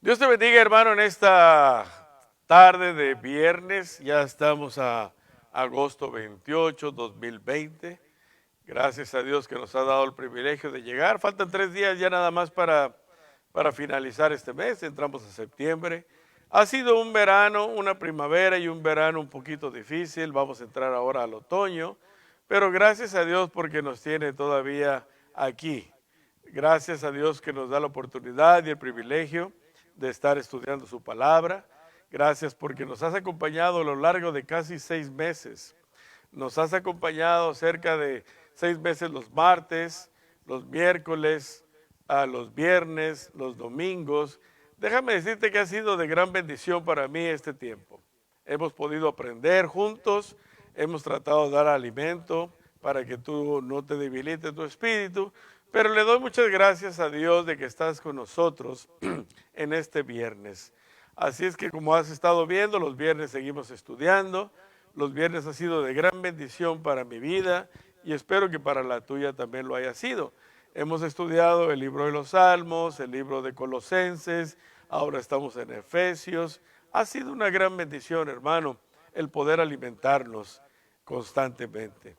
Dios te bendiga, hermano, en esta tarde de viernes. Ya estamos a agosto 28, 2020. Gracias a Dios que nos ha dado el privilegio de llegar. Faltan 3 días ya nada más para finalizar este mes. Entramos a septiembre. Ha sido un verano, una primavera y un verano un poquito difícil. Vamos a entrar ahora al otoño. Pero gracias a Dios porque nos tiene todavía aquí. Gracias a Dios que nos da la oportunidad y el privilegio de estar estudiando su palabra. Gracias porque nos has acompañado a lo largo de casi 6 meses. Nos has acompañado cerca de 6 meses los martes, los miércoles, los viernes, los domingos. Déjame decirte que ha sido de gran bendición para mí este tiempo. Hemos podido aprender juntos, hemos tratado de dar alimento para que tú no te debilites tu espíritu, pero le doy muchas gracias a Dios de que estás con nosotros en este viernes. Así es que como has estado viendo, los viernes seguimos estudiando. Los viernes ha sido de gran bendición para mi vida y espero que para la tuya también lo haya sido. Hemos estudiado el libro de los Salmos, el libro de Colosenses, ahora estamos en Efesios. Ha sido una gran bendición, hermano, el poder alimentarnos constantemente.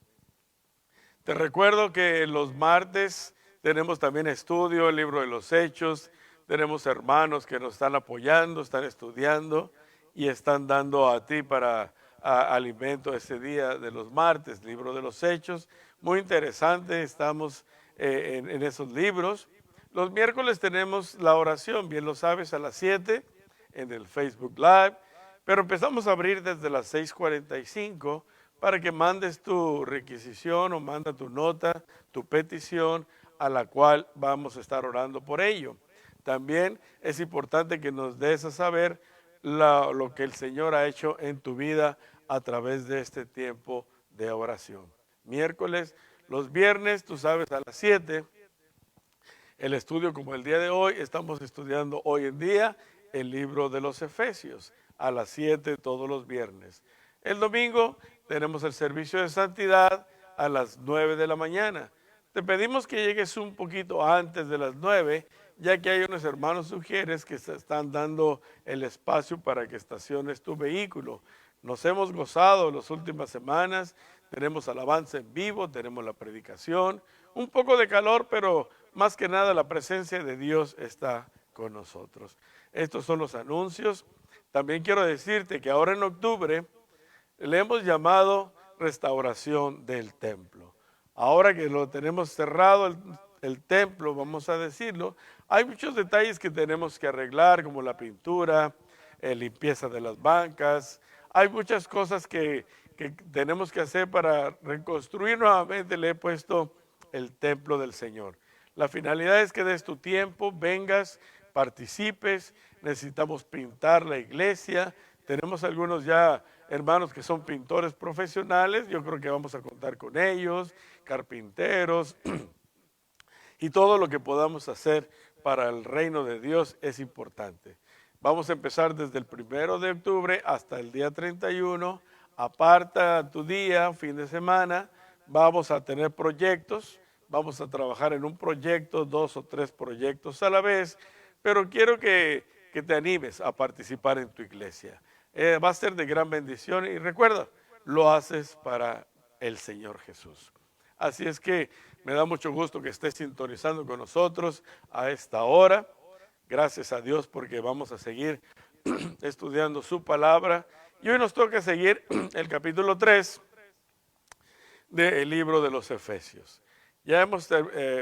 Te recuerdo que los martes tenemos también estudio, el libro de los Hechos. Tenemos hermanos que nos están apoyando, están estudiando y están dando a ti para alimento ese día de los martes, libro de los Hechos. Muy interesante, estamos en esos libros. Los miércoles tenemos la oración, bien lo sabes, a las 7 en el Facebook Live, pero empezamos a abrir desde las 6:45 para que mandes tu requisición o manda tu nota, tu petición, a la cual vamos a estar orando por ello. También es importante que nos des a saber lo que el Señor ha hecho en tu vida a través de este tiempo de oración. Miércoles, los viernes, tú sabes, a las 7, el estudio como el día de hoy, estamos estudiando hoy en día el libro de los Efesios, a las 7 todos los viernes. El domingo tenemos el servicio de santidad a las 9 de la mañana. Te pedimos que llegues un poquito antes de las 9, ya que hay unos hermanos sugieres que se están dando el espacio para que estaciones tu vehículo. Nos hemos gozado las últimas semanas, tenemos alabanza en vivo, tenemos la predicación, un poco de calor, pero más que nada la presencia de Dios está con nosotros. Estos son los anuncios. También quiero decirte que ahora en octubre le hemos llamado restauración del templo. Ahora que lo tenemos cerrado el templo, vamos a decirlo, hay muchos detalles que tenemos que arreglar, como la pintura, limpieza de las bancas. Hay muchas cosas que tenemos que hacer para reconstruir nuevamente. Le he puesto el templo del Señor. La finalidad es que des tu tiempo, vengas, participes. Necesitamos pintar la iglesia. Tenemos algunos ya hermanos que son pintores profesionales. Yo creo que vamos a contar con ellos, carpinteros, y todo lo que podamos hacer para el reino de Dios es importante. Vamos a empezar desde el 1 de octubre hasta el día 31. Aparta tu día, fin de semana. Vamos a tener proyectos. Vamos a trabajar en un proyecto, 2 o 3 proyectos a la vez. Pero quiero que te animes a participar en tu iglesia. Va a ser de gran bendición y recuerda, lo haces para el Señor Jesús. Así es que me da mucho gusto que estés sintonizando con nosotros a esta hora. Gracias a Dios porque vamos a seguir estudiando su palabra. Y hoy nos toca seguir el capítulo 3 del libro de los Efesios. Ya hemos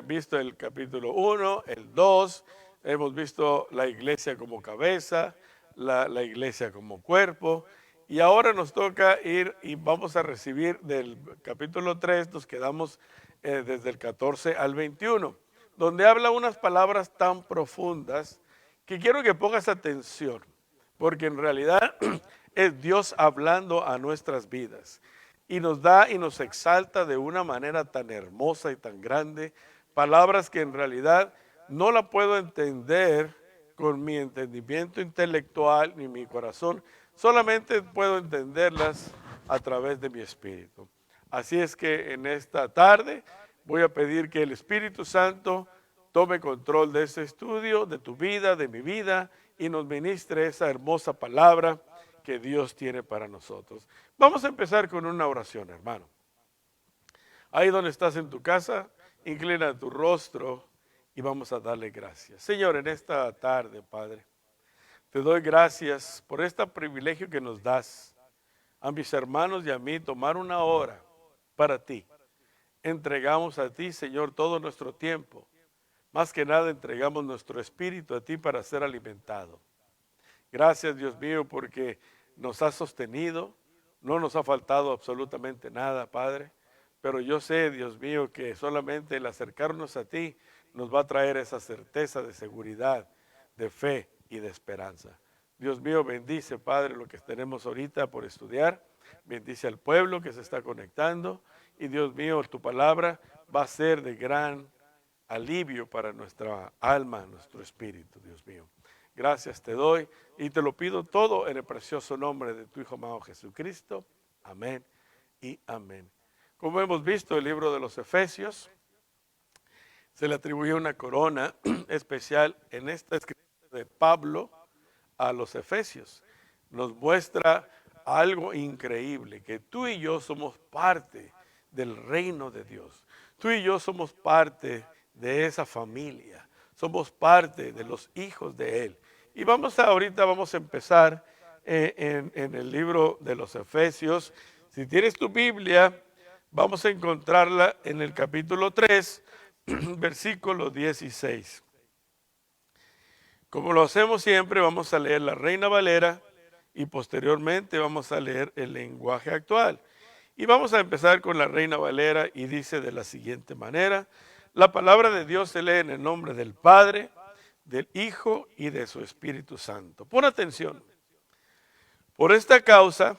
visto el capítulo 1, el 2, hemos visto la iglesia como cabeza, la iglesia como cuerpo. Y ahora nos toca ir y vamos a recibir del capítulo 3, nos quedamos desde el 14 al 21, donde habla unas palabras tan profundas que quiero que pongas atención, porque en realidad es Dios hablando a nuestras vidas y nos da y nos exalta de una manera tan hermosa y tan grande, palabras que en realidad no la puedo entender con mi entendimiento intelectual ni mi corazón, solamente puedo entenderlas a través de mi espíritu. Así es que en esta tarde voy a pedir que el Espíritu Santo tome control de este estudio, de tu vida, de mi vida, y nos ministre esa hermosa palabra que Dios tiene para nosotros. Vamos a empezar con una oración, hermano. Ahí donde estás en tu casa, inclina tu rostro y vamos a darle gracias. Señor, en esta tarde, Padre, te doy gracias por este privilegio que nos das a mis hermanos y a mí tomar una hora para ti. Entregamos a ti, Señor, todo nuestro tiempo. Más que nada entregamos nuestro espíritu a ti para ser alimentado. Gracias, Dios mío, porque nos has sostenido, no nos ha faltado absolutamente nada, Padre. Pero yo sé, Dios mío, que solamente el acercarnos a ti nos va a traer esa certeza de seguridad, de fe y de esperanza. Dios mío, bendice, Padre, lo que tenemos ahorita por estudiar. Bendice al pueblo que se está conectando. Y Dios mío, tu palabra va a ser de gran alivio para nuestra alma, nuestro espíritu, Dios mío. Gracias te doy y te lo pido todo en el precioso nombre de tu Hijo amado Jesucristo. Amén y amén. Como hemos visto, el libro de los Efesios se le atribuyó una corona especial en esta escritura de Pablo a los Efesios. Nos muestra algo increíble, que tú y yo somos parte del reino de Dios. Tú y yo somos parte de esa familia. Somos parte de los hijos de Él. Y ahorita vamos a empezar en el libro de los Efesios. Si tienes tu Biblia, vamos a encontrarla en el capítulo 3, versículo 16. Como lo hacemos siempre, vamos a leer la Reina Valera y posteriormente vamos a leer el lenguaje actual. Y vamos a empezar con la Reina Valera y dice de la siguiente manera: la palabra de Dios se lee en el nombre del Padre, del Hijo y de su Espíritu Santo. Pon atención. Por esta causa,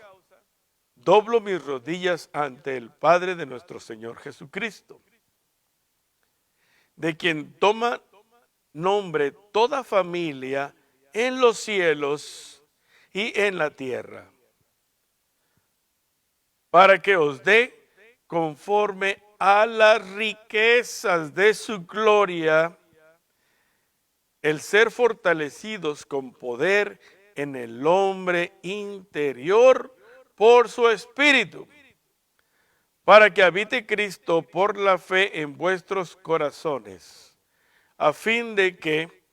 doblo mis rodillas ante el Padre de nuestro Señor Jesucristo, de quien toma nombre toda familia en los cielos y en la tierra, para que os dé conforme a las riquezas de su gloria el ser fortalecidos con poder en el hombre interior por su espíritu, para que habite Cristo por la fe en vuestros corazones, a fin de que,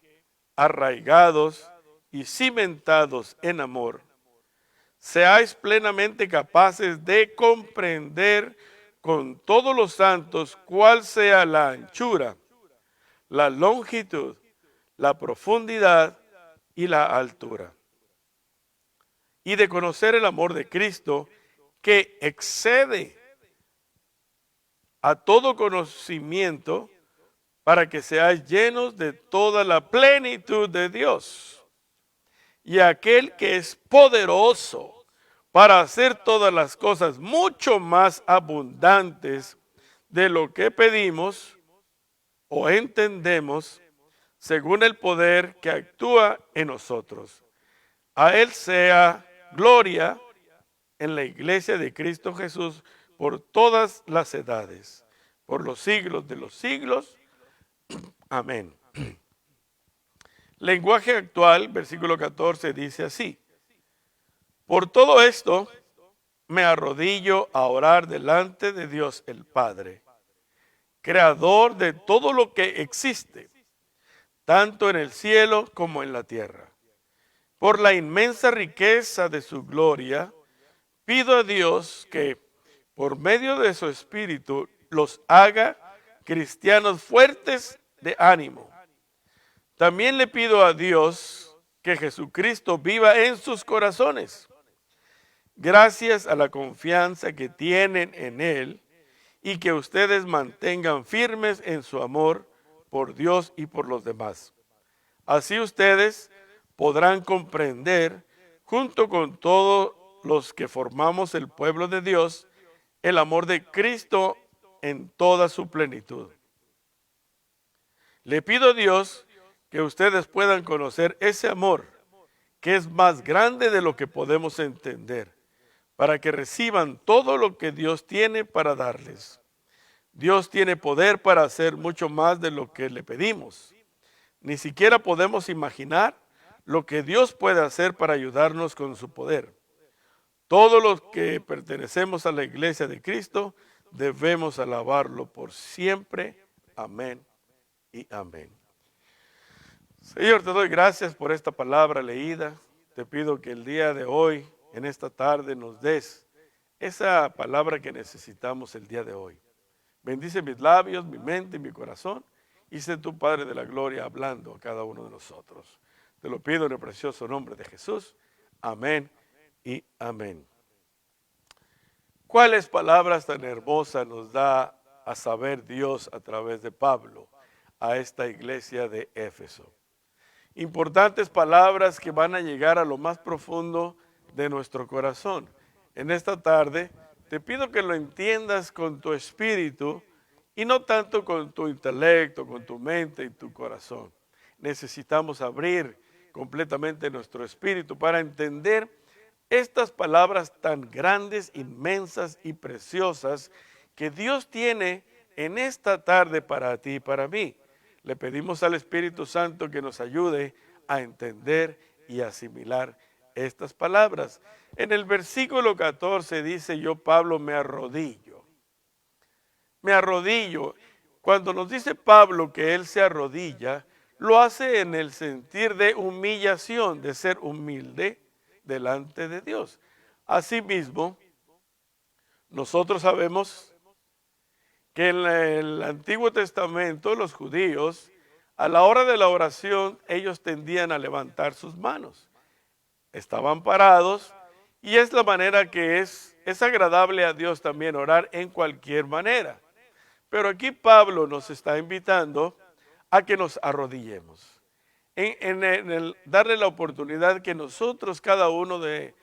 arraigados y cimentados en amor, seáis plenamente capaces de comprender con todos los santos cuál sea la anchura, la longitud, la profundidad y la altura, y de conocer el amor de Cristo, que excede a todo conocimiento, para que seáis llenos de toda la plenitud de Dios. Y aquel que es poderoso para hacer todas las cosas mucho más abundantes de lo que pedimos o entendemos, según el poder que actúa en nosotros. A Él sea gloria en la iglesia de Cristo Jesús por todas las edades, por los siglos de los siglos. Amén. Lenguaje actual, versículo 14, dice así: por todo esto me arrodillo a orar delante de Dios el Padre, creador de todo lo que existe, tanto en el cielo como en la tierra. Por la inmensa riqueza de su gloria, pido a Dios que, por medio de su Espíritu, los haga cristianos fuertes de ánimo. También le pido a Dios que Jesucristo viva en sus corazones, gracias a la confianza que tienen en Él, y que ustedes mantengan firmes en su amor por Dios y por los demás. Así ustedes podrán comprender, junto con todos los que formamos el pueblo de Dios, el amor de Cristo en toda su plenitud. Le pido a Dios que ustedes puedan conocer ese amor, que es más grande de lo que podemos entender, para que reciban todo lo que Dios tiene para darles. Dios tiene poder para hacer mucho más de lo que le pedimos. Ni siquiera podemos imaginar lo que Dios puede hacer para ayudarnos con su poder. Todos los que pertenecemos a la iglesia de Cristo debemos alabarlo por siempre. Amén y amén. Señor, te doy gracias por esta palabra leída. Te pido que el día de hoy, en esta tarde, nos des esa palabra que necesitamos el día de hoy. Bendice mis labios, mi mente y mi corazón, y sé tu Padre de la gloria hablando a cada uno de nosotros. Te lo pido en el precioso nombre de Jesús. Amén y amén. ¿Cuáles palabras tan hermosas nos da a saber Dios a través de Pablo a esta iglesia de Éfeso? Importantes palabras que van a llegar a lo más profundo de nuestro corazón. En esta tarde te pido que lo entiendas con tu espíritu y no tanto con tu intelecto, con tu mente y tu corazón. Necesitamos abrir completamente nuestro espíritu para entender estas palabras tan grandes, inmensas y preciosas que Dios tiene en esta tarde para ti y para mí. Le pedimos al Espíritu Santo que nos ayude a entender y asimilar estas palabras. En el versículo 14 dice: yo, Pablo, me arrodillo. Me arrodillo. Cuando nos dice Pablo que él se arrodilla, lo hace en el sentir de humillación, de ser humilde delante de Dios. Asimismo, nosotros sabemos que en el Antiguo Testamento los judíos, a la hora de la oración, ellos tendían a levantar sus manos. Estaban parados y es la manera que es agradable a Dios también orar en cualquier manera. Pero aquí Pablo nos está invitando a que nos arrodillemos. En el darle la oportunidad que nosotros, cada uno de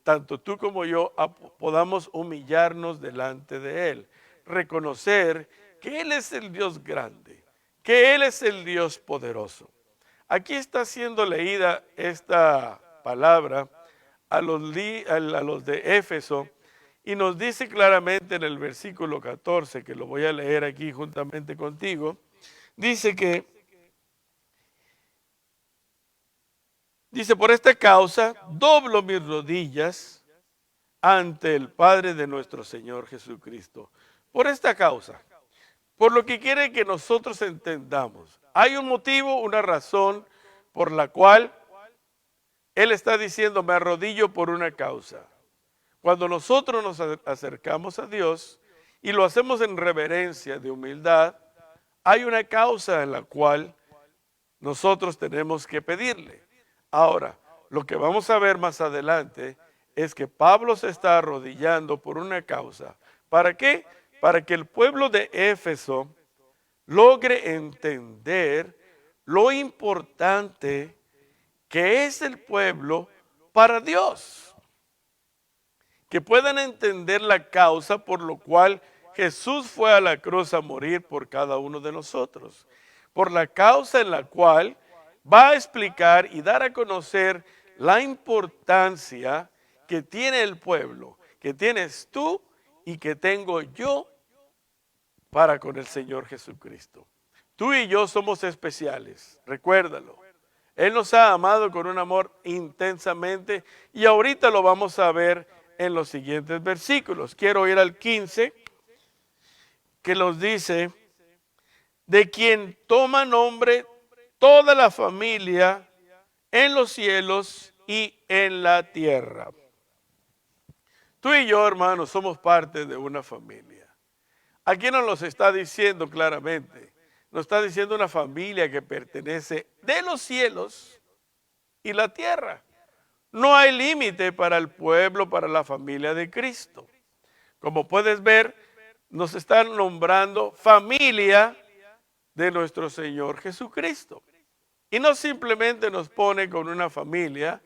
tanto tú como yo, podamos humillarnos delante de Él. Reconocer que Él es el Dios grande, que Él es el Dios poderoso. Aquí está siendo leída esta palabra a los de Éfeso y nos dice claramente en el versículo 14, que lo voy a leer aquí juntamente contigo, dice: por esta causa doblo mis rodillas ante el Padre de nuestro Señor Jesucristo. Por esta causa, por lo que quiere que nosotros entendamos. Hay un motivo, una razón por la cual Él está diciendo: me arrodillo por una causa. Cuando nosotros nos acercamos a Dios y lo hacemos en reverencia, de humildad, hay una causa en la cual nosotros tenemos que pedirle. Ahora, lo que vamos a ver más adelante es que Pablo se está arrodillando por una causa. ¿Para qué? Para que el pueblo de Éfeso logre entender lo importante que es el pueblo para Dios. Que puedan entender la causa por lo cual Jesús fue a la cruz a morir por cada uno de nosotros. Por la causa en la cual va a explicar y dar a conocer la importancia que tiene el pueblo, que tienes tú y que tengo yo para con el Señor Jesucristo. Tú y yo somos especiales, recuérdalo. Él nos ha amado con un amor intensamente y ahorita lo vamos a ver en los siguientes versículos. Quiero ir al 15, que nos dice: de quien toma nombre toda la familia en los cielos y en la tierra. Tú y yo, hermanos, somos parte de una familia. Aquí nos lo está diciendo claramente. Nos está diciendo una familia que pertenece de los cielos y la tierra. No hay límite para el pueblo, para la familia de Cristo. Como puedes ver, nos están nombrando familia de nuestro Señor Jesucristo. Y no simplemente nos pone con una familia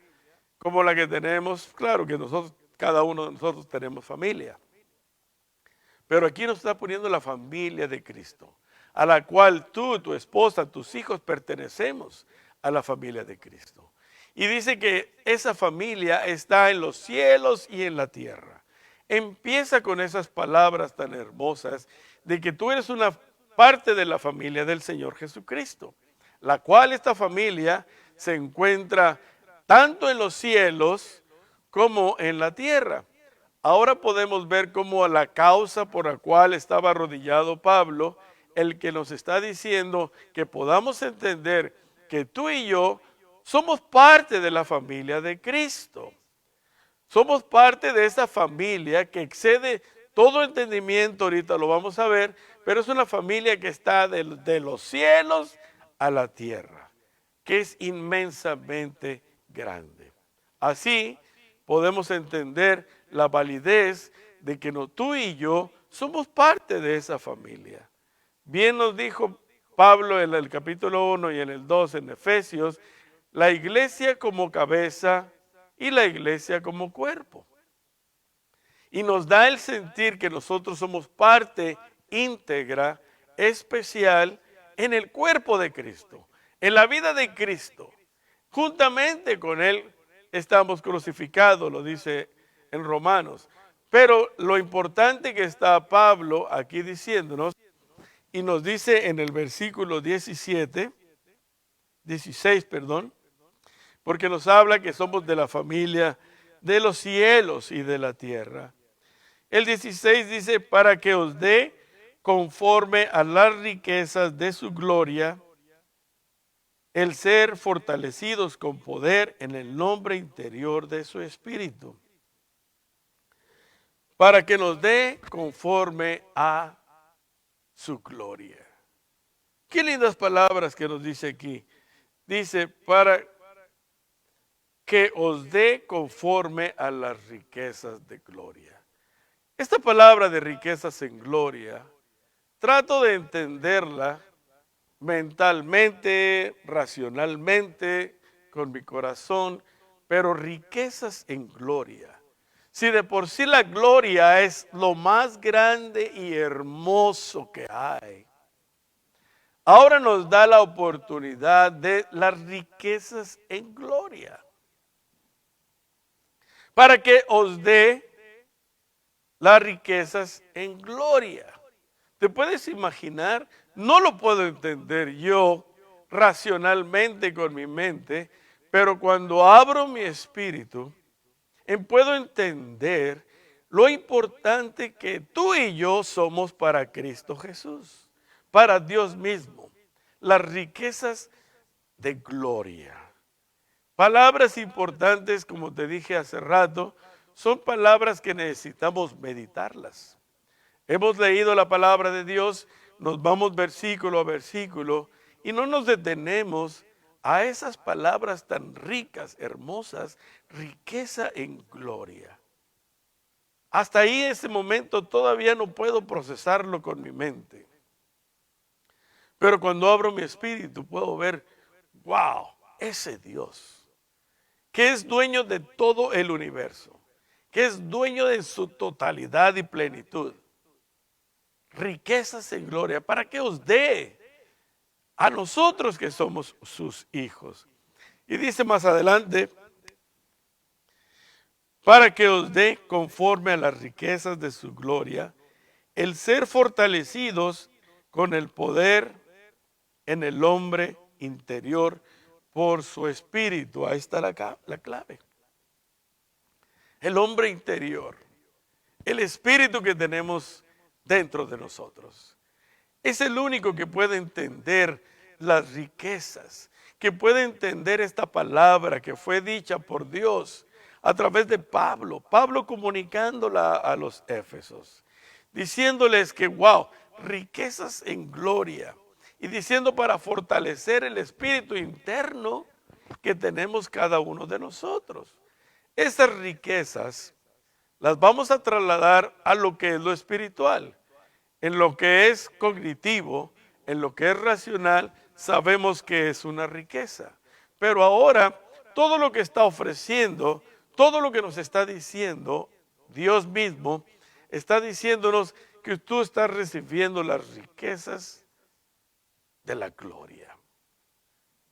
como la que tenemos. Claro que nosotros, cada uno de nosotros tenemos familia. Pero aquí nos está poniendo la familia de Cristo, a la cual tú, tu esposa, tus hijos pertenecemos a la familia de Cristo. Y dice que esa familia está en los cielos y en la tierra. Empieza con esas palabras tan hermosas de que tú eres una parte de la familia del Señor Jesucristo, la cual esta familia se encuentra tanto en los cielos como en la tierra. Ahora podemos ver cómo la causa por la cual estaba arrodillado Pablo, el que nos está diciendo que podamos entender que tú y yo somos parte de la familia de Cristo. Somos parte de esa familia que excede todo entendimiento, ahorita lo vamos a ver, pero es una familia que está de los cielos a la tierra, que es inmensamente grande. Así podemos entender la validez de que tú y yo somos parte de esa familia. Bien nos dijo Pablo en el capítulo 1 y en el 2 en Efesios, la iglesia como cabeza y la iglesia como cuerpo. Y nos da el sentir que nosotros somos parte íntegra, especial, en el cuerpo de Cristo, en la vida de Cristo. Juntamente con Él estamos crucificados, lo dice en Romanos. Pero lo importante que está Pablo aquí diciéndonos, y nos dice en el versículo 16, porque nos habla que somos de la familia de los cielos y de la tierra. El 16 dice, para que os dé conforme a las riquezas de su gloria, el ser fortalecidos con poder en el nombre interior de su espíritu. Para que nos dé conforme a su gloria. Qué lindas palabras que nos dice aquí. Dice, para que os dé conforme a las riquezas de gloria. Esta palabra de riquezas en gloria, trato de entenderla mentalmente, racionalmente, con mi corazón, pero riquezas en gloria. Si de por sí la gloria es lo más grande y hermoso que hay, ahora nos da la oportunidad de las riquezas en gloria. Para que os dé las riquezas en gloria. ¿Te puedes imaginar? No lo puedo entender yo racionalmente con mi mente, pero cuando abro mi espíritu, puedo entender lo importante que tú y yo somos para Cristo Jesús, para Dios mismo, las riquezas de gloria. Palabras importantes, como te dije hace rato, son palabras que necesitamos meditarlas. Hemos leído la palabra de Dios, nos vamos versículo a versículo y no nos detenemos a esas palabras tan ricas, hermosas, riqueza en gloria. Hasta ahí, en ese momento, todavía no puedo procesarlo con mi mente. Pero cuando abro mi espíritu puedo ver, wow, ese Dios, que es dueño de todo el universo, que es dueño de su totalidad y plenitud. Riquezas en gloria, para que os dé a nosotros que somos sus hijos. Y dice más adelante, para que os dé conforme a las riquezas de su gloria, el ser fortalecidos con el poder en el hombre interior por su espíritu. Ahí está la clave. El hombre interior, el espíritu que tenemos dentro de nosotros. Es el único que puede entender las riquezas, que puede entender esta palabra que fue dicha por Dios a través de Pablo comunicándola a los Éfesos, diciéndoles que wow, riquezas en gloria, y diciendo para fortalecer el espíritu interno que tenemos cada uno de nosotros. Esas riquezas las vamos a trasladar a lo que es lo espiritual. En lo que es cognitivo, en lo que es racional, sabemos que es una riqueza. Pero ahora, todo lo que está ofreciendo, todo lo que nos está diciendo, Dios mismo está diciéndonos que tú estás recibiendo las riquezas de la gloria.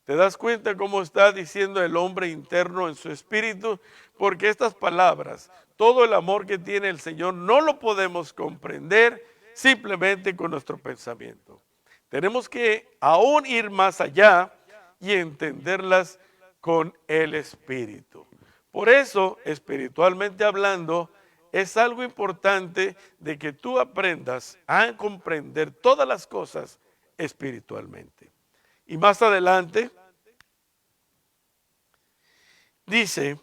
¿Te das cuenta cómo está diciendo el hombre interno en su espíritu? Porque estas palabras, todo el amor que tiene el Señor, no lo podemos comprender simplemente con nuestro pensamiento. Tenemos que aún ir más allá y entenderlas con el Espíritu. Por eso, espiritualmente hablando, es algo importante de que tú aprendas a comprender todas las cosas espiritualmente. Y más adelante dice,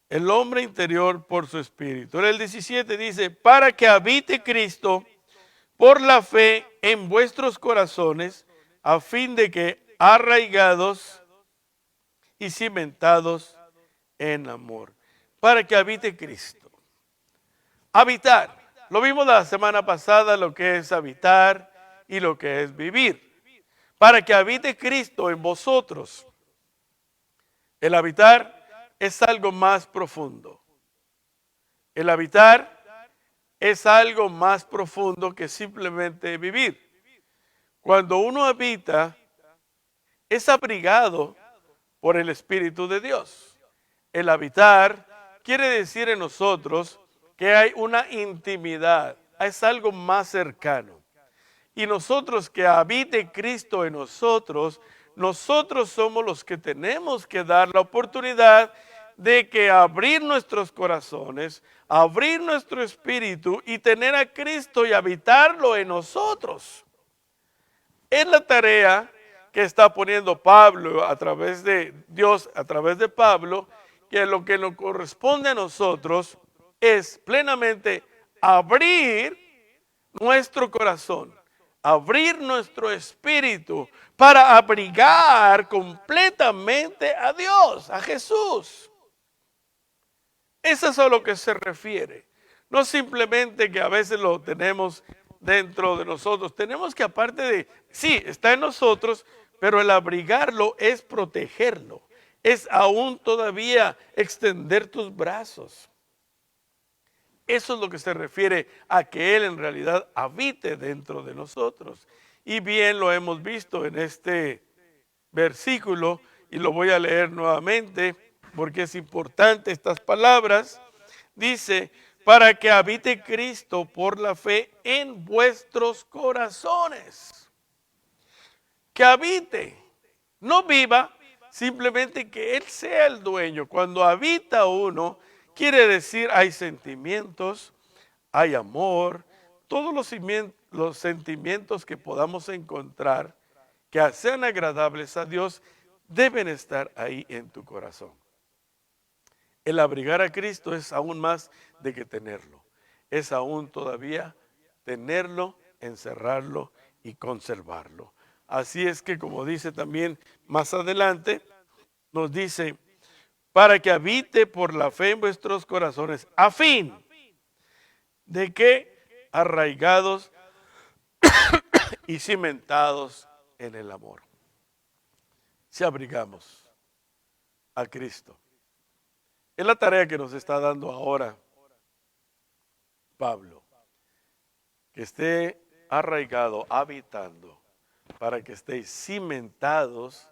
el hombre interior por su espíritu. En el 17 dice, para que habite Cristo por la fe en vuestros corazones, a fin de que arraigados y cimentados en amor. Para que habite Cristo. Habitar. Lo vimos la semana pasada, lo que es habitar y lo que es vivir. Para que habite Cristo en vosotros. El habitar es algo más profundo. El habitar es algo más profundo que simplemente vivir. Cuando uno habita, es abrigado por el Espíritu de Dios. El habitar quiere decir en nosotros que hay una intimidad, es algo más cercano. Y nosotros que habite Cristo en nosotros, nosotros somos los que tenemos que dar la oportunidad de que abrir nuestros corazones, abrir nuestro espíritu y tener a Cristo y habitarlo en nosotros. Es la tarea que está poniendo Pablo a través de Dios, a través de Pablo, que lo que nos corresponde a nosotros es plenamente abrir nuestro corazón, abrir nuestro espíritu para abrigar completamente a Dios, a Jesús. Eso es a lo que se refiere. No simplemente que a veces lo tenemos dentro de nosotros. Tenemos que aparte de, sí, está en nosotros, pero el abrigarlo es protegerlo. Es aún todavía extender tus brazos. Eso es lo que se refiere a que Él en realidad habite dentro de nosotros. Y bien lo hemos visto en este versículo y lo voy a leer nuevamente porque es importante estas palabras. Dice, para que habite Cristo por la fe en vuestros corazones. Que habite, no viva, simplemente que Él sea el dueño. Cuando habita uno, quiere decir hay sentimientos, hay amor, todos los sentimientos que podamos encontrar que sean agradables a Dios deben estar ahí en tu corazón. El abrigar a Cristo es aún más de que tenerlo. Es aún todavía tenerlo, encerrarlo y conservarlo. Así es que, como dice también más adelante, nos dice, para que habite por la fe en vuestros corazones, a fin de que arraigados y cimentados en el amor. Si abrigamos a Cristo. Es la tarea que nos está dando ahora Pablo, que esté arraigado, habitando, para que estéis cimentados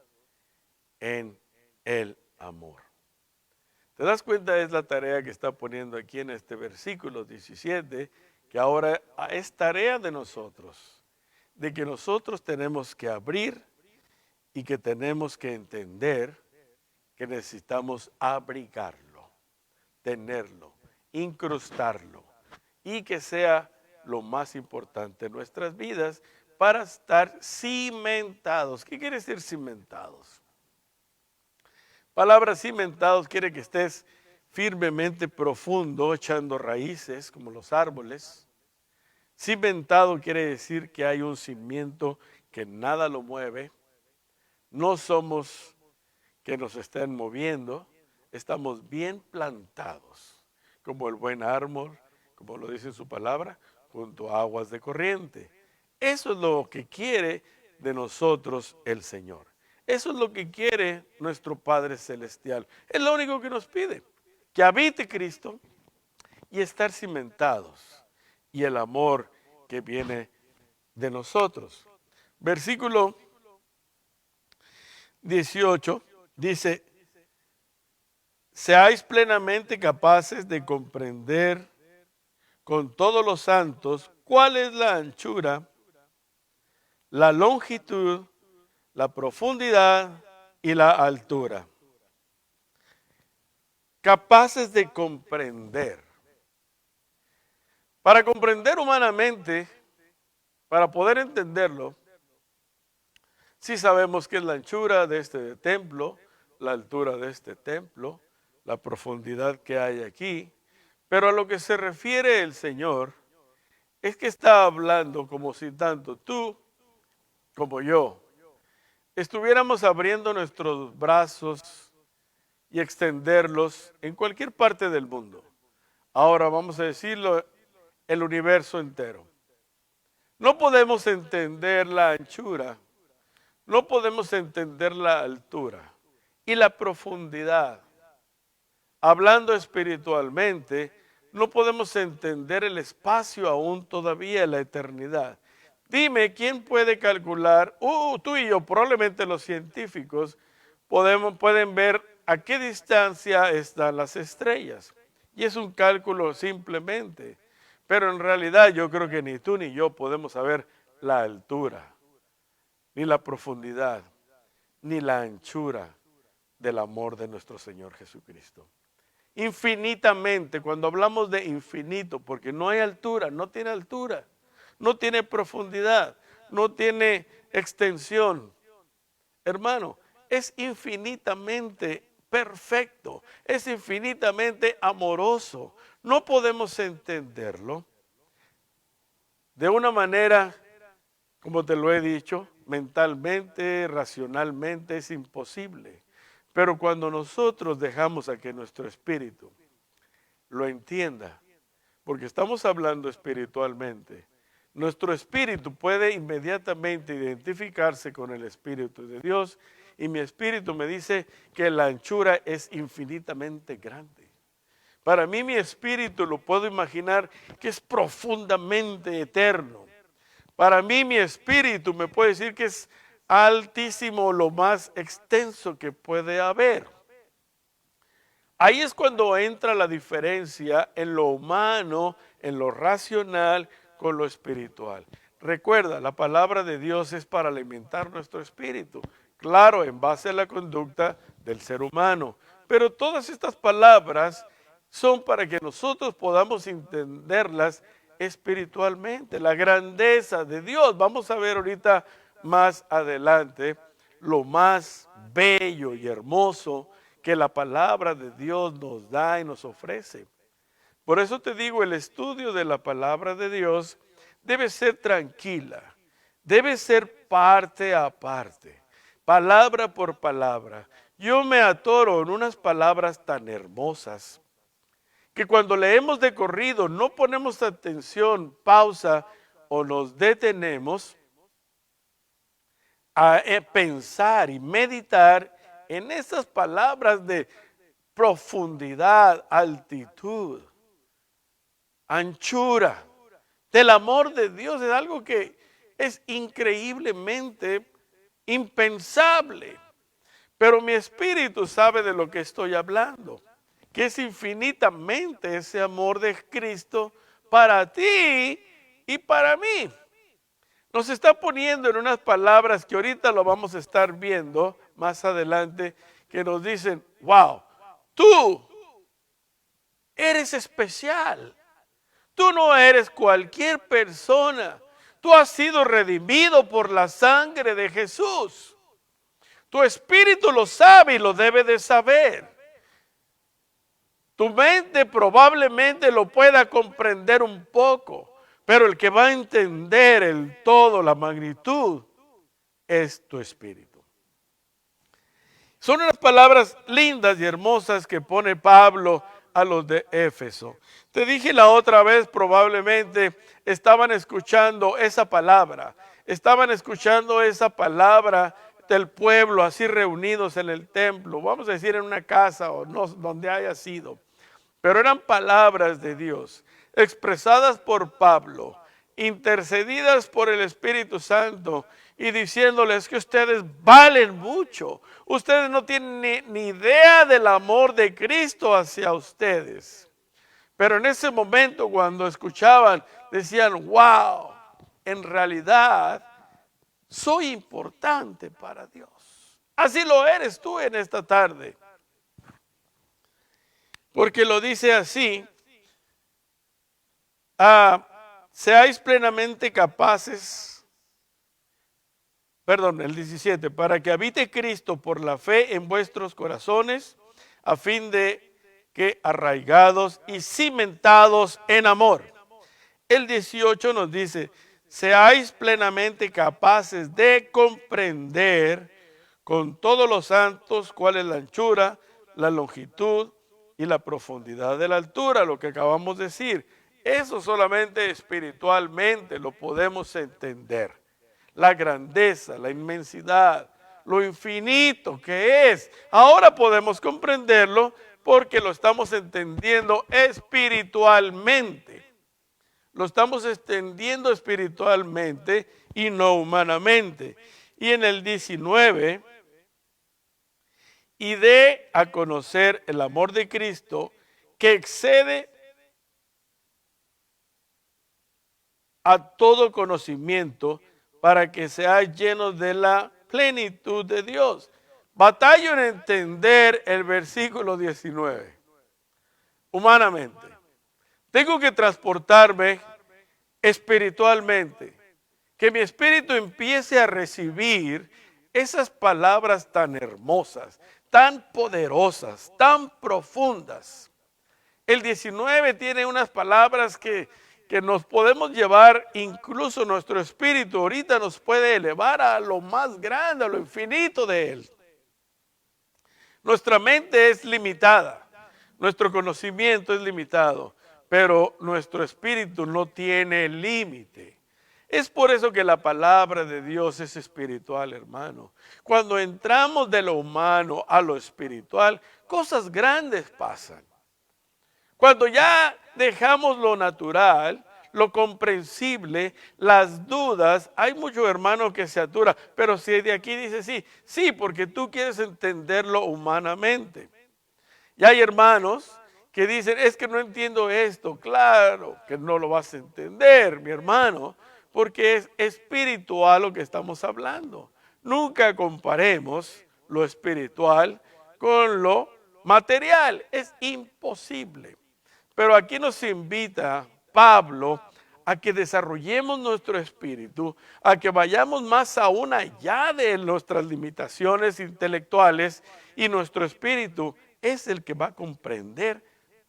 en el amor. ¿Te das cuenta? Es la tarea que está poniendo aquí en este versículo 17, que ahora es tarea de nosotros, de que nosotros tenemos que abrir y que tenemos que entender que necesitamos abrigarlo, tenerlo, incrustarlo y que sea lo más importante en nuestras vidas para estar cimentados. ¿Qué quiere decir cimentados? Palabra cimentados quiere que estés firmemente profundo, echando raíces como los árboles. Cimentado quiere decir que hay un cimiento que nada lo mueve. No somos que nos estén moviendo, estamos bien plantados, como el buen árbol, como lo dice su palabra, junto a aguas de corriente. Eso es lo que quiere de nosotros el Señor. Eso es lo que quiere nuestro Padre Celestial. Es lo único que nos pide, que habite Cristo y estar cimentados y el amor que viene de nosotros. Versículo 18 dice, seáis plenamente capaces de comprender con todos los santos cuál es la anchura, la longitud, la profundidad y la altura. Capaces de comprender. Para comprender humanamente, para poder entenderlo, sí sabemos que es la anchura de este templo, la altura de este templo, la profundidad que hay aquí, pero a lo que se refiere el Señor es que está hablando como si tanto tú como yo estuviéramos abriendo nuestros brazos y extenderlos en cualquier parte del mundo. Ahora vamos a decirlo, el universo entero. No podemos entender la anchura, no podemos entender la altura y la profundidad. Hablando espiritualmente, no podemos entender el espacio aún todavía, la eternidad. Dime, ¿quién puede calcular? Tú y yo, probablemente los científicos, pueden ver a qué distancia están las estrellas. Y es un cálculo simplemente. Pero en realidad yo creo que ni tú ni yo podemos saber la altura, ni la profundidad, ni la anchura del amor de nuestro Señor Jesucristo. Infinitamente, cuando hablamos de infinito, porque no hay altura, no tiene profundidad, no tiene extensión. Hermano, es infinitamente perfecto, es infinitamente amoroso. No podemos entenderlo de una manera, como te lo he dicho, mentalmente, racionalmente, es imposible. Pero cuando nosotros dejamos a que nuestro espíritu lo entienda, porque estamos hablando espiritualmente, nuestro espíritu puede inmediatamente identificarse con el Espíritu de Dios y mi espíritu me dice que la anchura es infinitamente grande. Para mí mi espíritu lo puedo imaginar que es profundamente eterno. Para mí mi espíritu me puede decir que es altísimo, lo más extenso que puede haber. Ahí es cuando entra la diferencia en lo humano, en lo racional, con lo espiritual. Recuerda, la palabra de Dios es para alimentar nuestro espíritu. Claro, en base a la conducta del ser humano. Pero todas estas palabras son para que nosotros podamos entenderlas espiritualmente. La grandeza de Dios. Vamos a ver ahorita más adelante lo más bello y hermoso que la palabra de Dios nos da y nos ofrece. Por eso te digo, el estudio de la palabra de Dios debe ser tranquila, debe ser parte a parte, palabra por palabra. Yo me atoro en unas palabras tan hermosas que cuando leemos de corrido no ponemos atención, pausa o nos detenemos a pensar y meditar en esas palabras de profundidad, altitud, anchura del amor de Dios. Es algo que es increíblemente impensable. Pero mi espíritu sabe de lo que estoy hablando, que es infinitamente ese amor de Cristo para ti y para mí. Nos está poniendo en unas palabras que ahorita lo vamos a estar viendo más adelante, que nos dicen, wow, tú eres especial. Tú no eres cualquier persona. Tú has sido redimido por la sangre de Jesús. Tu espíritu lo sabe y lo debe de saber. Tu mente probablemente lo pueda comprender un poco, pero el que va a entender el todo, la magnitud, es tu espíritu. Son unas palabras lindas y hermosas que pone Pablo a los de Éfeso. Te dije la otra vez, probablemente estaban escuchando esa palabra. Estaban escuchando esa palabra del pueblo así reunidos en el templo. Vamos a decir en una casa o no, donde haya sido. Pero eran palabras de Dios expresadas por Pablo, intercedidas por el Espíritu Santo y diciéndoles que ustedes valen mucho. Ustedes no tienen ni idea del amor de Cristo hacia ustedes. Pero en ese momento cuando escuchaban decían, wow, en realidad Soy importante para Dios. Así lo eres tú en esta tarde. Porque lo dice así, seáis plenamente capaces, el 17, para que habite Cristo por la fe en vuestros corazones, a fin de que arraigados y cimentados en amor. El 18 nos dice, seáis plenamente capaces de comprender con todos los santos cuál es la anchura, la longitud y la profundidad de la altura, lo que acabamos de decir. Eso solamente espiritualmente lo podemos entender. La grandeza, la inmensidad, lo infinito que es. Ahora podemos comprenderlo porque lo estamos entendiendo espiritualmente. Lo estamos extendiendo espiritualmente y no humanamente. Y en el 19, y de a conocer el amor de Cristo que excede a todo conocimiento, para que seáis llenos de la plenitud de Dios. Batallo en entender el versículo 19. Humanamente. Tengo que transportarme espiritualmente. Que mi espíritu empiece a recibir esas palabras tan hermosas, tan poderosas, tan profundas. El 19 tiene unas palabras que nos podemos llevar, incluso nuestro espíritu ahorita nos puede elevar a lo más grande, a lo infinito de Él. Nuestra mente es limitada, nuestro conocimiento es limitado, pero nuestro espíritu no tiene límite. Es por eso que la palabra de Dios es espiritual, hermano. Cuando entramos de lo humano a lo espiritual, cosas grandes pasan. Cuando ya dejamos lo natural, lo comprensible, las dudas, hay muchos hermanos que se aturan, pero si de aquí dice sí, porque tú quieres entenderlo humanamente. Y hay hermanos que dicen, es que no entiendo esto. Claro que no lo vas a entender, mi hermano, porque es espiritual lo que estamos hablando. Nunca comparemos lo espiritual con lo material, es imposible. Pero aquí nos invita Pablo a que desarrollemos nuestro espíritu, a que vayamos más aún allá de nuestras limitaciones intelectuales, y nuestro espíritu es el que va a comprender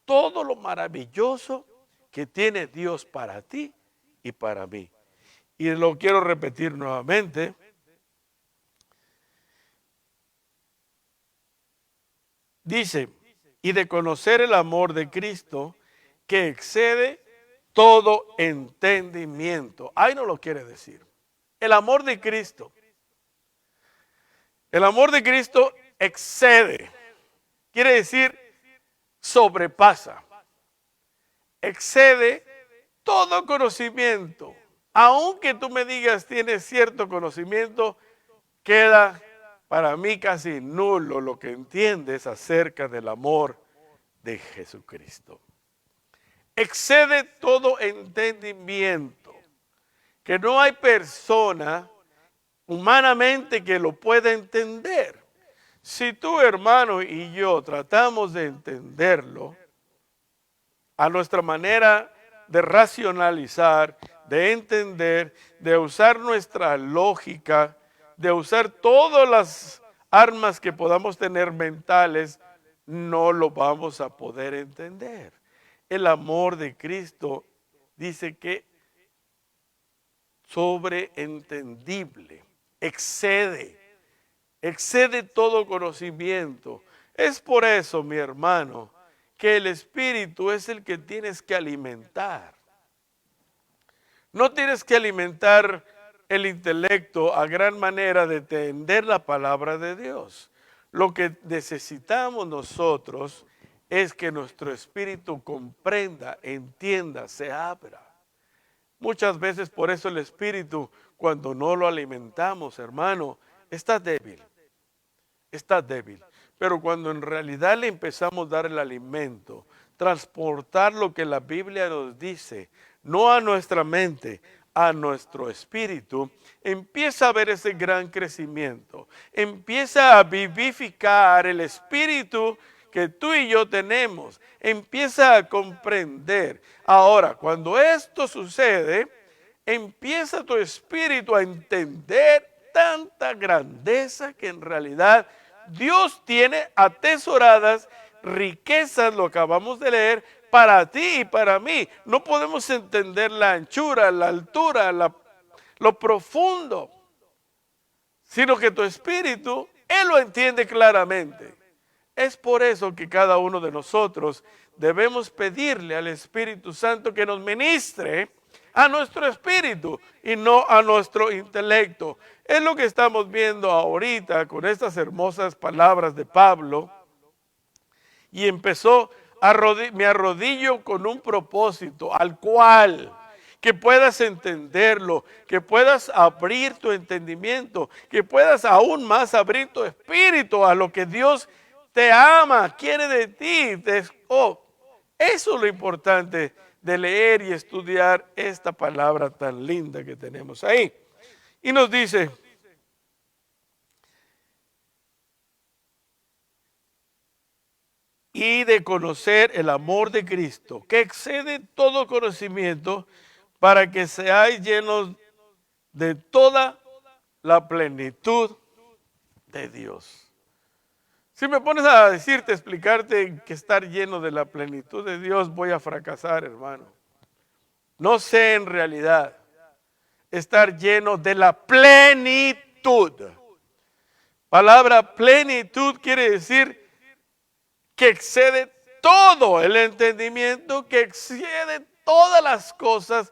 todo lo maravilloso que tiene Dios para ti y para mí. Y lo quiero repetir nuevamente. Dice, y de conocer el amor de Cristo que excede todo entendimiento. Ahí no lo quiere decir. El amor de Cristo. El amor de Cristo excede. Quiere decir sobrepasa. Excede todo conocimiento. Aunque tú me digas tienes cierto conocimiento, queda para mí casi nulo lo que entiendes acerca del amor de Jesucristo. Excede todo entendimiento, que no hay persona humanamente que lo pueda entender. Si tú, hermano, y yo tratamos de entenderlo a nuestra manera de racionalizar, de entender, de usar nuestra lógica, de usar todas las armas que podamos tener mentales, no lo vamos a poder entender. El amor de Cristo dice que sobreentendible, excede todo conocimiento. Es por eso, mi hermano, que el espíritu es el que tienes que alimentar. No tienes que alimentar el intelecto a gran manera de entender la palabra de Dios. Lo que necesitamos nosotros es que nuestro espíritu comprenda, entienda, se abra. Muchas veces por eso el espíritu, cuando no lo alimentamos, hermano, está débil. Está débil. Pero cuando en realidad le empezamos a dar el alimento, transportar lo que la Biblia nos dice, no a nuestra mente, a nuestro espíritu, empieza a ver ese gran crecimiento, empieza a vivificar el espíritu que tú y yo tenemos, empieza a comprender. Ahora, cuando esto sucede, empieza tu espíritu a entender tanta grandeza que en realidad Dios tiene atesoradas riquezas, lo acabamos de leer, para ti y para mí. No podemos entender la anchura, la altura, lo profundo, sino que tu espíritu, Él lo entiende claramente. Es por eso que cada uno de nosotros debemos pedirle al Espíritu Santo que nos ministre a nuestro espíritu y no a nuestro intelecto. Es lo que estamos viendo ahorita con estas hermosas palabras de Pablo. Y empezó, me arrodillo con un propósito al cual que puedas entenderlo, que puedas abrir tu entendimiento, que puedas aún más abrir tu espíritu a lo que Dios te ama, quiere de ti. Eso es lo importante de leer y estudiar esta palabra tan linda que tenemos ahí. Y nos dice, y de conocer el amor de Cristo, que excede todo conocimiento, para que seáis llenos de toda la plenitud de Dios. Si me pones a decirte, explicarte que estar lleno de la plenitud de Dios, voy a fracasar, hermano. No sé en realidad estar lleno de la plenitud. Palabra plenitud quiere decir que excede todo el entendimiento, que excede todas las cosas,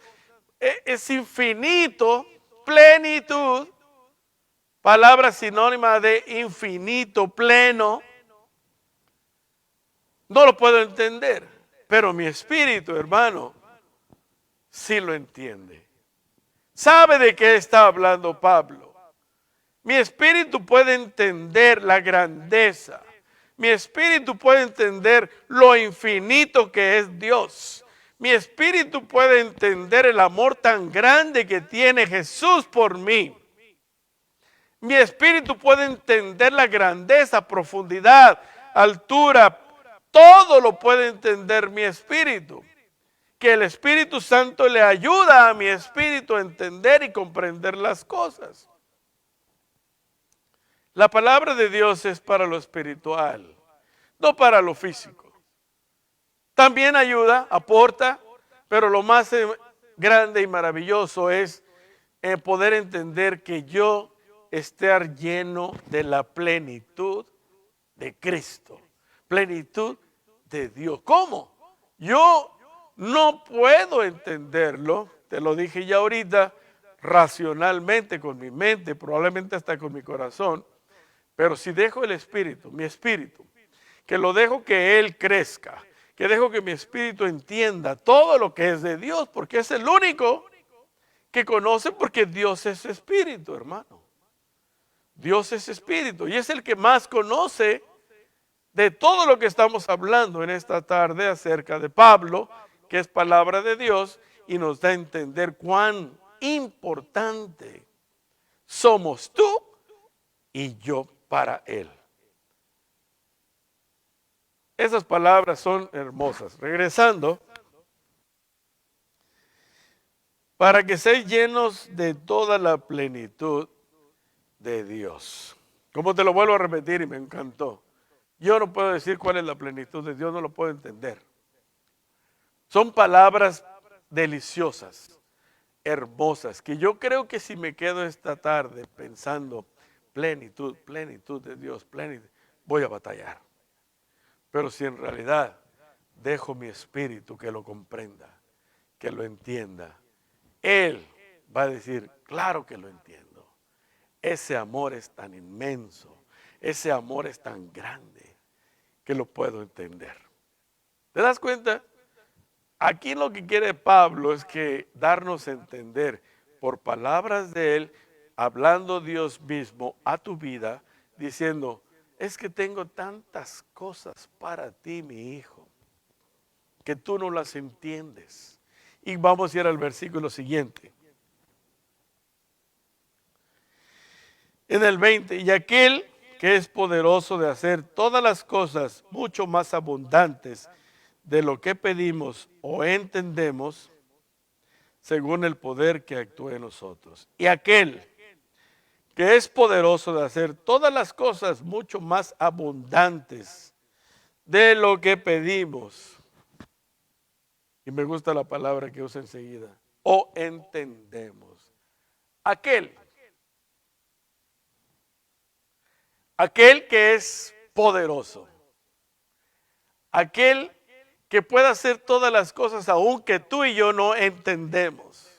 es infinito, plenitud, palabra sinónima de infinito, pleno. No lo puedo entender, pero mi espíritu, hermano, sí lo entiende. ¿Sabe de qué está hablando Pablo? Mi espíritu puede entender la grandeza. Mi espíritu puede entender lo infinito que es Dios. Mi espíritu puede entender el amor tan grande que tiene Jesús por mí. Mi espíritu puede entender la grandeza, profundidad, altura. Todo lo puede entender mi espíritu. Que el Espíritu Santo le ayuda a mi espíritu a entender y comprender las cosas. La palabra de Dios es para lo espiritual, no para lo físico. También ayuda, aporta, pero lo más grande y maravilloso es poder entender que yo estar lleno de la plenitud de Cristo, plenitud de Dios. ¿Cómo? Yo no puedo entenderlo, te lo dije ya ahorita, racionalmente con mi mente, probablemente hasta con mi corazón. Pero si dejo el espíritu, mi espíritu, que lo dejo que Él crezca, que dejo que mi espíritu entienda todo lo que es de Dios, porque es el único que conoce, porque Dios es espíritu, hermano. Dios es espíritu y es el que más conoce de todo lo que estamos hablando en esta tarde acerca de Pablo, que es palabra de Dios y nos da a entender cuán importante somos tú y yo para Él. Esas palabras son hermosas. Regresando, para que seáis llenos de toda la plenitud de Dios. Como te lo vuelvo a repetir y me encantó. Yo no puedo decir cuál es la plenitud de Dios, no lo puedo entender. Son palabras deliciosas, hermosas, que yo creo que si me quedo esta tarde pensando plenitud, plenitud de Dios, plenitud, voy a batallar. Pero si en realidad dejo mi espíritu que lo comprenda, que lo entienda, Él va a decir, claro que lo entiendo. Ese amor es tan inmenso, ese amor es tan grande que lo puedo entender. ¿Te das cuenta? Aquí lo que quiere Pablo es que darnos a entender por palabras de Él, hablando Dios mismo a tu vida, diciendo, es que tengo tantas cosas para ti, mi hijo, que tú no las entiendes. Y vamos a ir al versículo siguiente. En el 20, y aquel que es poderoso de hacer todas las cosas mucho más abundantes de lo que pedimos o entendemos, según el poder que actúa en nosotros. Y aquel que es poderoso de hacer todas las cosas mucho más abundantes de lo que pedimos. Y me gusta la palabra que usa enseguida. O entendemos. Aquel que es poderoso. Aquel que puede hacer todas las cosas aun que tú y yo no entendemos.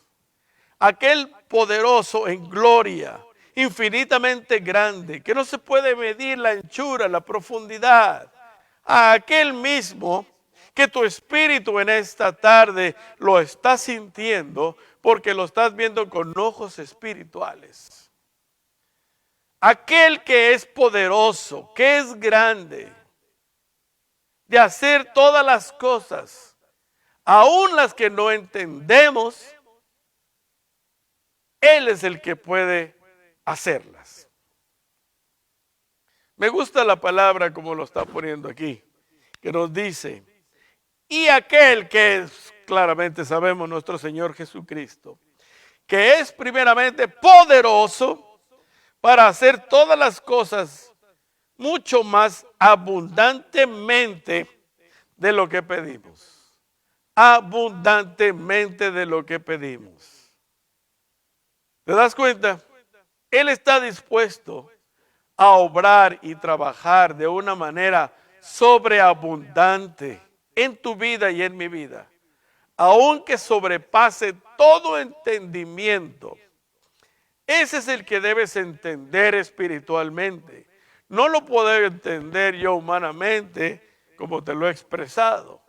Aquel poderoso en gloria, infinitamente grande, que no se puede medir la anchura, la profundidad. A aquel mismo que tu espíritu en esta tarde lo está sintiendo porque lo estás viendo con ojos espirituales. Aquel que es poderoso, que es grande, de hacer todas las cosas, aun las que no entendemos, Él es el que puede hacerlas. Me gusta la palabra como lo está poniendo aquí, que nos dice, y aquel que es, claramente sabemos, nuestro Señor Jesucristo, que es primeramente poderoso para hacer todas las cosas mucho más abundantemente de lo que pedimos. Abundantemente de lo que pedimos. ¿Te das cuenta? Él está dispuesto a obrar y trabajar de una manera sobreabundante en tu vida y en mi vida, aunque sobrepase todo entendimiento. Ese es el que debes entender espiritualmente. No lo puedo entender yo humanamente como te lo he expresado,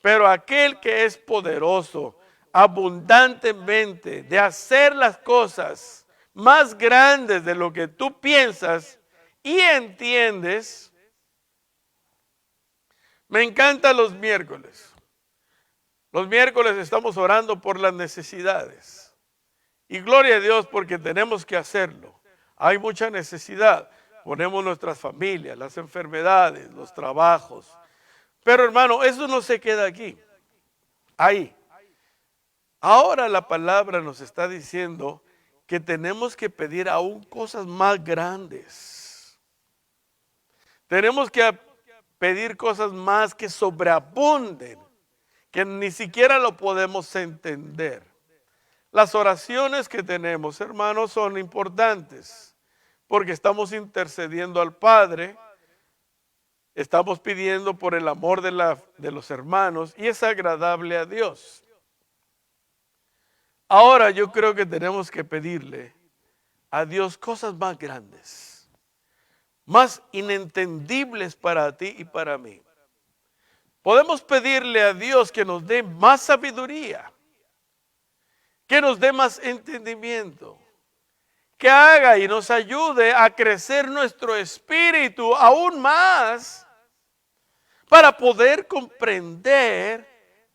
pero aquel que es poderoso abundantemente de hacer las cosas más grandes de lo que tú piensas y entiendes. Me encantan los miércoles. Los miércoles estamos orando por las necesidades. Y gloria a Dios porque tenemos que hacerlo. Hay mucha necesidad. Ponemos nuestras familias, las enfermedades, los trabajos. Pero hermano, eso no se queda aquí. Ahí. Ahora la palabra nos está diciendo que tenemos que pedir aún cosas más grandes. Tenemos que pedir cosas más que sobreabunden, que ni siquiera lo podemos entender. Las oraciones que tenemos, hermanos, son importantes porque estamos intercediendo al Padre, estamos pidiendo por el amor de los hermanos y es agradable a Dios. Ahora yo creo que tenemos que pedirle a Dios cosas más grandes, más inentendibles para ti y para mí. Podemos pedirle a Dios que nos dé más sabiduría, que nos dé más entendimiento, que haga y nos ayude a crecer nuestro espíritu aún más para poder comprender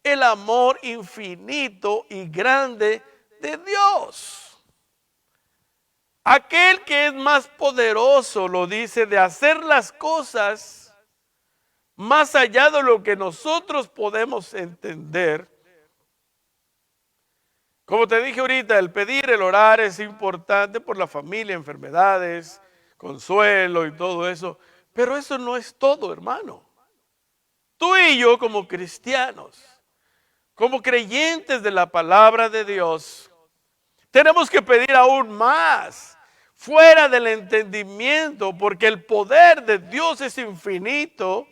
el amor infinito y grande de Dios. Aquel que es más poderoso, lo dice, de hacer las cosas más allá de lo que nosotros podemos entender. Como te dije ahorita, el pedir, el orar es importante por la familia, enfermedades, consuelo y todo eso. Pero eso no es todo, hermano. Tú y yo como cristianos, como creyentes de la palabra de Dios, tenemos que pedir aún más, fuera del entendimiento, porque el poder de Dios es infinito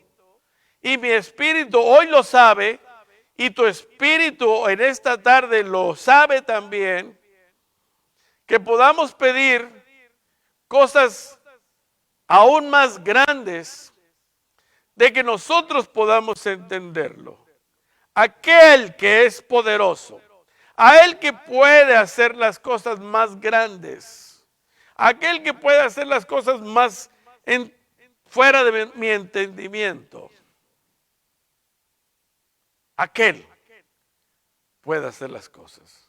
y mi espíritu hoy lo sabe y tu espíritu en esta tarde lo sabe también, que podamos pedir cosas aún más grandes de que nosotros podamos entenderlo. Aquel que es poderoso, a él que puede hacer las cosas más grandes, aquel que puede hacer las cosas más fuera de mi entendimiento, aquel puede hacer las cosas.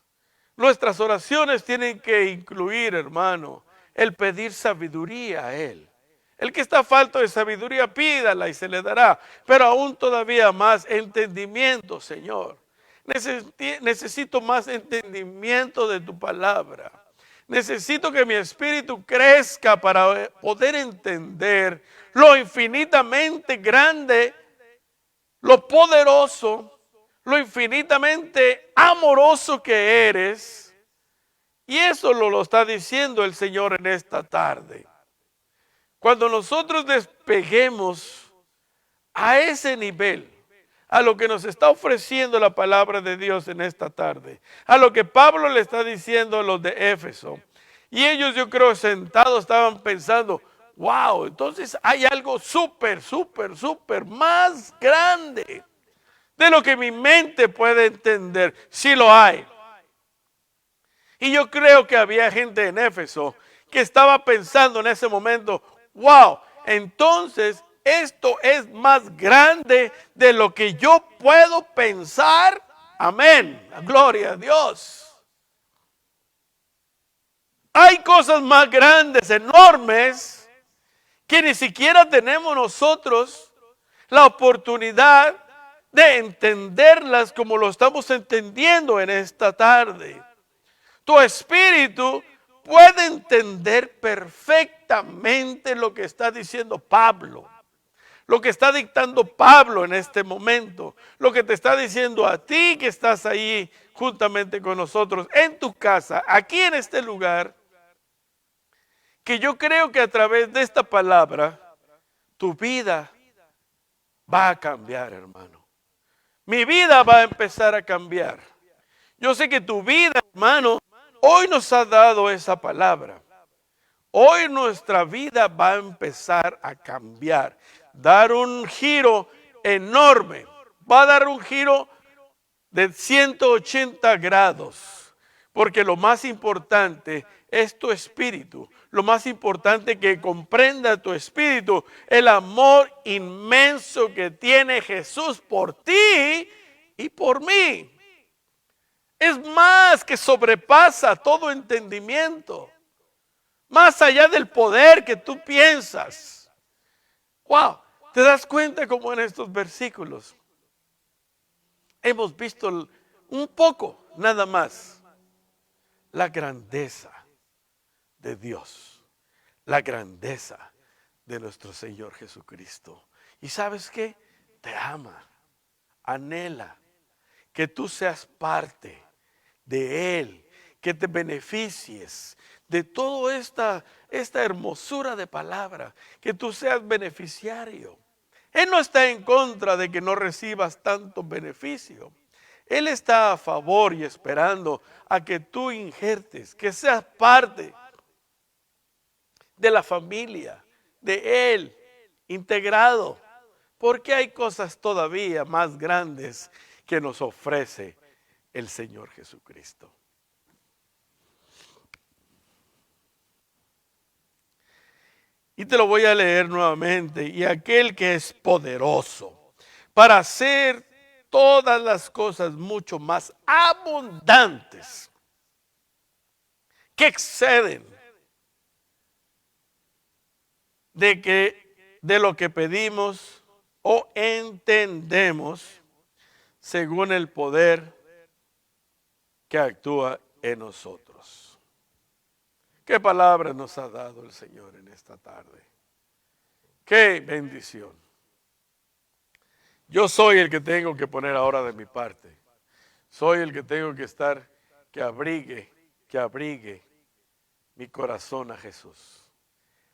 Nuestras oraciones tienen que incluir, hermano, el pedir sabiduría a Él. El que está falto de sabiduría, pídala y se le dará. Pero aún todavía más entendimiento, Señor. Necesito más entendimiento de tu palabra. Necesito que mi espíritu crezca para poder entender lo infinitamente grande, lo poderoso, lo infinitamente amoroso que eres. Y eso lo está diciendo el Señor en esta tarde. Cuando nosotros despeguemos a ese nivel, a lo que nos está ofreciendo la palabra de Dios en esta tarde, a lo que Pablo le está diciendo a los de Éfeso, y ellos, yo creo, sentados estaban pensando, wow, entonces hay algo súper más grande de lo que mi mente puede entender. Sí lo hay. Y yo creo que había gente en Éfeso que estaba pensando en ese momento, wow, entonces esto es más grande de lo que yo puedo pensar. Amén. Gloria a Dios. Hay cosas más grandes, enormes, que ni siquiera tenemos nosotros la oportunidad de entenderlas como lo estamos entendiendo en esta tarde. Tu espíritu puede entender perfectamente lo que está diciendo Pablo, lo que está dictando Pablo en este momento, lo que te está diciendo a ti que estás ahí juntamente con nosotros en tu casa, aquí en este lugar, que yo creo que a través de esta palabra tu vida va a cambiar, hermano. Mi vida va a empezar a cambiar. Yo sé que tu vida, hermano, hoy nos ha dado esa palabra. Hoy nuestra vida va a empezar a cambiar, dar un giro enorme. Va a dar un giro de 180 grados, porque lo más importante es tu espíritu. Lo más importante que comprenda tu espíritu, el amor inmenso que tiene Jesús por ti y por mí. Es más que sobrepasa todo entendimiento. Más allá del poder que tú piensas. Wow, ¿te das cuenta cómo en estos versículos hemos visto un poco, nada más, la grandeza de Dios, la grandeza de nuestro Señor Jesucristo? ¿Y sabes qué? Te ama, anhela que tú seas parte de Él, que te beneficies de toda esta hermosura de palabra, que tú seas beneficiario. Él no está en contra de que no recibas tanto beneficio. Él está a favor y esperando a que tú injertes, que seas parte de la familia, de Él, integrado. Porque hay cosas todavía más grandes que nos ofrece el Señor Jesucristo. Y te lo voy a leer nuevamente. Y aquel que es poderoso para hacer todas las cosas mucho más abundantes, que exceden de lo que pedimos o entendemos, según el poder que actúa en nosotros. ¿Qué palabra nos ha dado el Señor en esta tarde? ¡Qué bendición! Yo soy el que tengo que poner ahora de mi parte. Soy el que tengo que estar, que abrigue mi corazón a Jesús.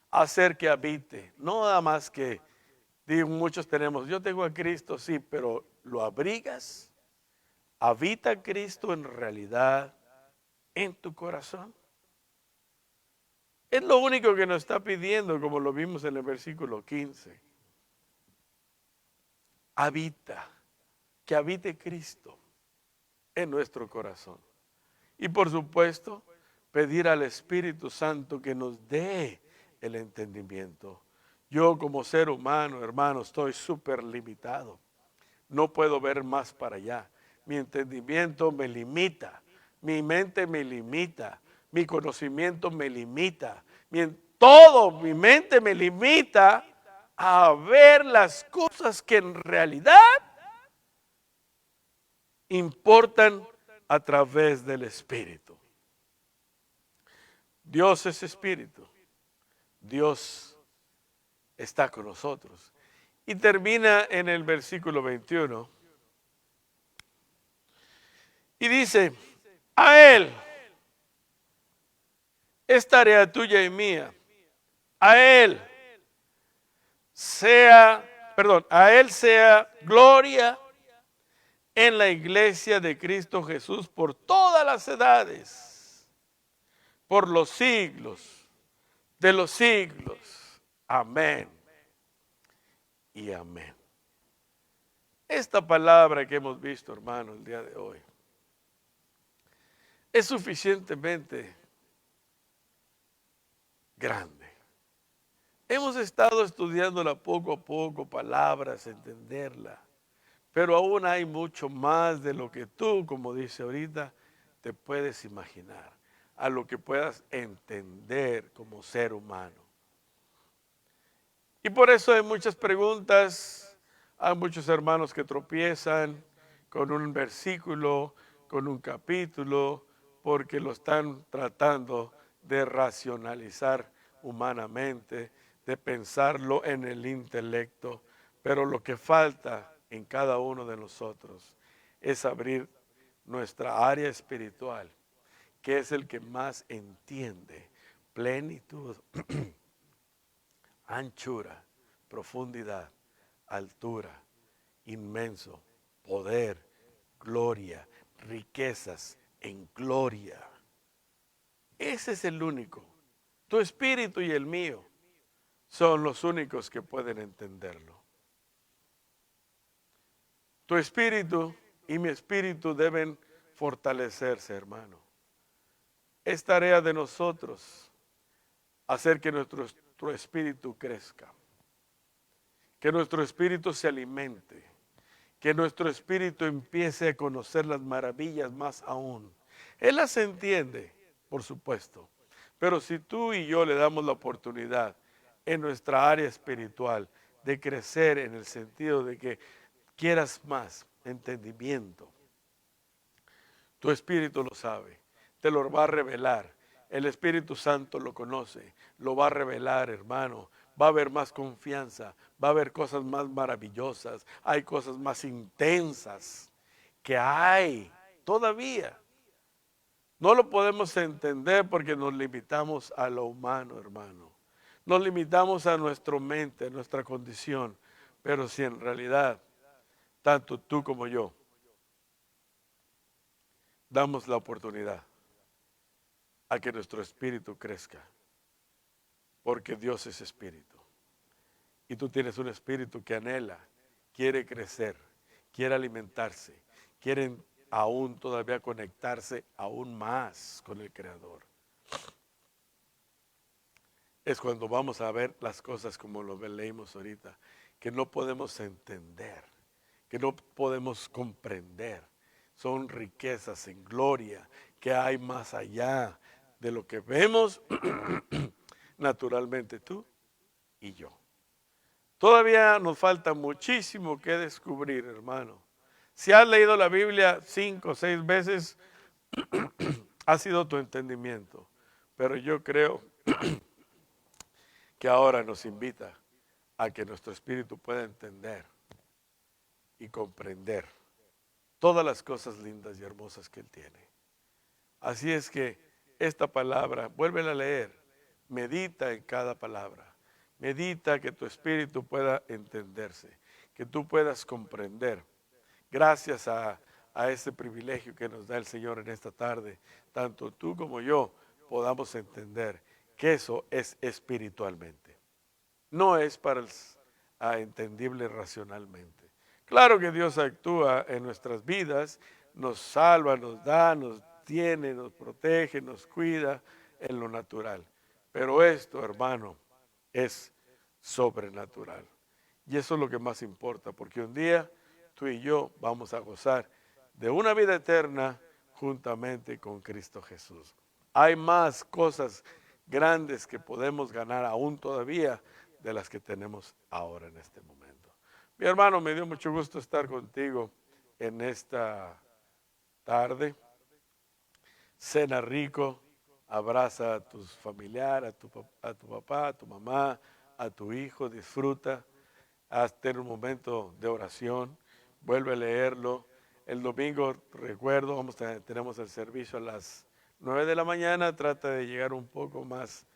Hacer que habite, no nada más que, digo, muchos tenemos, yo tengo a Cristo, sí, pero ¿lo abrigas? ¿Habita Cristo en realidad en tu corazón? Es lo único que nos está pidiendo, como lo vimos en el versículo 15. Habita, que habite Cristo en nuestro corazón. Y por supuesto, pedir al Espíritu Santo que nos dé el entendimiento. Yo como ser humano, hermano, estoy súper limitado. No puedo ver más para allá. Mi entendimiento me limita. Mi mente me limita. Mi conocimiento me limita. Todo mi mente me limita a ver las cosas que en realidad importan a través del Espíritu. Dios es Espíritu. Dios está con nosotros. Y termina en el versículo 21. Y dice, a Él es tarea tuya y mía. A Él a Él sea gloria en la iglesia de Cristo Jesús por todas las edades, por los siglos de los siglos. Amén y amén. Esta palabra que hemos visto, hermano, el día de hoy, es suficientemente grande. Hemos estado estudiándola poco a poco, palabras, entenderla, pero aún hay mucho más de lo que tú, como dice ahorita, te puedes imaginar, a lo que puedas entender como ser humano. Y por eso hay muchas preguntas, hay muchos hermanos que tropiezan con un versículo, con un capítulo, porque lo están tratando de racionalizar humanamente, de pensarlo en el intelecto, pero lo que falta en cada uno de nosotros es abrir nuestra área espiritual, que es el que más entiende plenitud, anchura, profundidad, altura, inmenso, poder, gloria, riquezas en gloria. Ese es el único. Tu espíritu y el mío son los únicos que pueden entenderlo. Tu espíritu y mi espíritu deben fortalecerse, hermano. Es tarea de nosotros hacer que nuestro espíritu crezca, que nuestro espíritu se alimente, que nuestro espíritu empiece a conocer las maravillas más aún. Él las entiende, por supuesto, pero si tú y yo le damos la oportunidad en nuestra área espiritual de crecer en el sentido de que quieras más entendimiento, tu espíritu lo sabe, te lo va a revelar. El Espíritu Santo lo conoce, lo va a revelar, hermano. Va a haber más confianza, va a haber cosas más maravillosas, hay cosas más intensas que hay todavía. No lo podemos entender porque nos limitamos a lo humano, hermano. Nos limitamos a nuestra mente, a nuestra condición. Pero si en realidad, tanto tú como yo, damos la oportunidad a que nuestro espíritu crezca, porque Dios es espíritu. Y tú tienes un espíritu que anhela, quiere crecer, quiere alimentarse, quiere aún todavía conectarse aún más con el Creador. Es cuando vamos a ver las cosas como lo leímos ahorita, que no podemos entender, que no podemos comprender. Son riquezas en gloria que hay más allá de lo que vemos naturalmente tú y yo. Todavía nos falta muchísimo que descubrir, hermano. Si has leído la Biblia 5 o 6 veces, ha sido tu entendimiento. Pero yo creo que ahora nos invita a que nuestro espíritu pueda entender y comprender todas las cosas lindas y hermosas que Él tiene. Así es que esta palabra, vuélvela a leer, medita en cada palabra. Medita que tu espíritu pueda entenderse, que tú puedas comprender. Gracias a ese privilegio que nos da el Señor en esta tarde, tanto tú como yo podamos entender que eso es espiritualmente. No es para entendible racionalmente. Claro que Dios actúa en nuestras vidas, nos salva, nos da, nos tiene, nos protege, nos cuida en lo natural. Pero esto, hermano, es sobrenatural. Y eso es lo que más importa, porque un día tú y yo vamos a gozar de una vida eterna juntamente con Cristo Jesús. Hay más cosas grandes que podemos ganar aún todavía de las que tenemos ahora en este momento. Mi hermano, me dio mucho gusto estar contigo en esta tarde. Cena rico, abraza a tus familiares, a tu papá, a tu mamá, a tu hijo, disfruta, haz tener un momento de oración, vuelve a leerlo. El domingo, recuerdo, tenemos el servicio a las 9 de la mañana, trata de llegar un poco más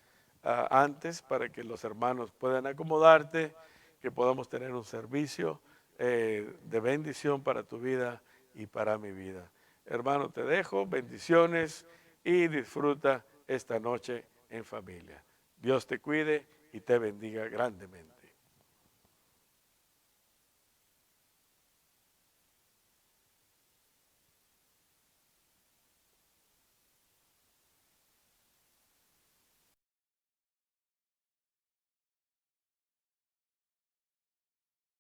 antes para que los hermanos puedan acomodarte, que podamos tener un servicio de bendición para tu vida y para mi vida. Hermano, te dejo, bendiciones y disfruta esta noche en familia. Dios te cuide y te bendiga grandemente.